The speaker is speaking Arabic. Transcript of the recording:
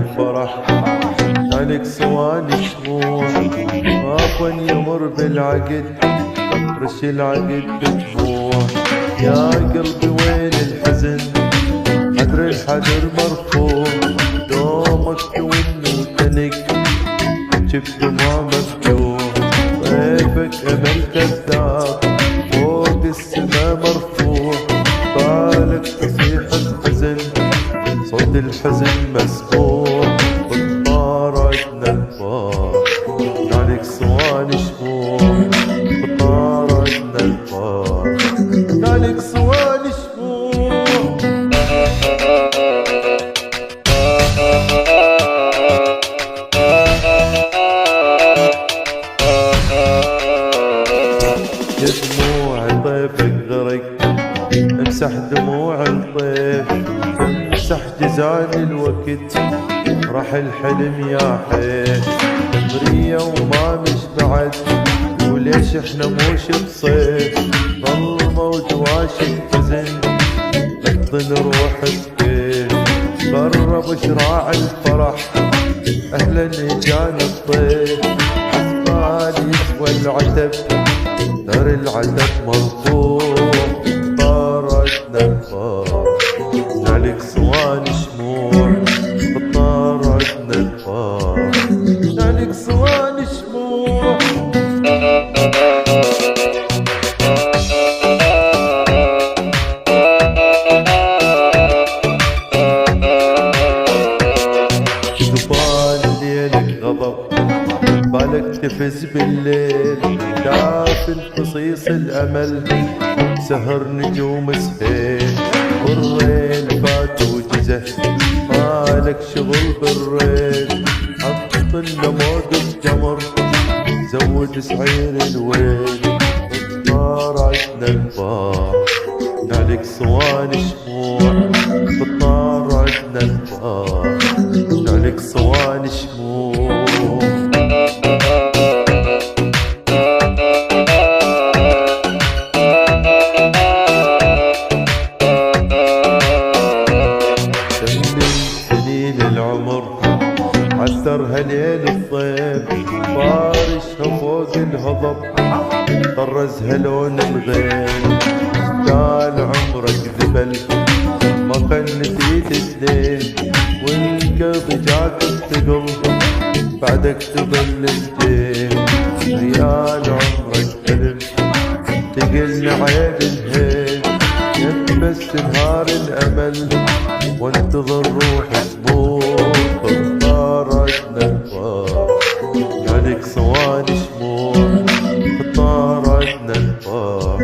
الفرح عليك صواني شموع غابا يمر بالعقد رش العقد بدموع يا قلبي وين الحزن حدر الحدر مرفوع دومك توين وتنك جبت دموع مفتوح ضيفك امل كذاب فوق السما مرفوع بالك تصيح الحزن صوت الحزن مسموع بالنار عدنا الفار عليك صواني شموع بالنار عدنا الفار عليك صواني شموع دموع ضيفك غرق امسح دموع الضيف امسح جزان الوقت راح الحلم يا حيل تمرية وما مش بعد وليش احنا موش بصيف ظل موج واشك حزن نقضي نروح بكيف قرب شراع الفرح اهلا اجانا الضيف حسبان يسوى العتب نار العتب مرفوع طارتنا الفار عليك صواني شموع طارتنا الفار عليك صواني شموع شوفان ليلك غضب بالك تفز بالليل دافن قصيص الامل سهر نجوم سهيل والريل فات وجزه مالك شغل بالريل حط لنا موج الجمر زود سعير الويل بالنار عدنا الفار عليك صواني شموع بالنار عدنا الفار عليك صواني شموع عثرها ليل الضيف فارشها فوق الهضب طرزها لون الغيم قال عمرك ذبل ما خلت ايد والقلب جاك الثقل بعدك تظل الجيم عيال عمرك حلم تقلنا عيب الهيل يبس نهار الامل وانتظر روح تموت طارتنا الفار عليك صواني شموع طارتنا الفار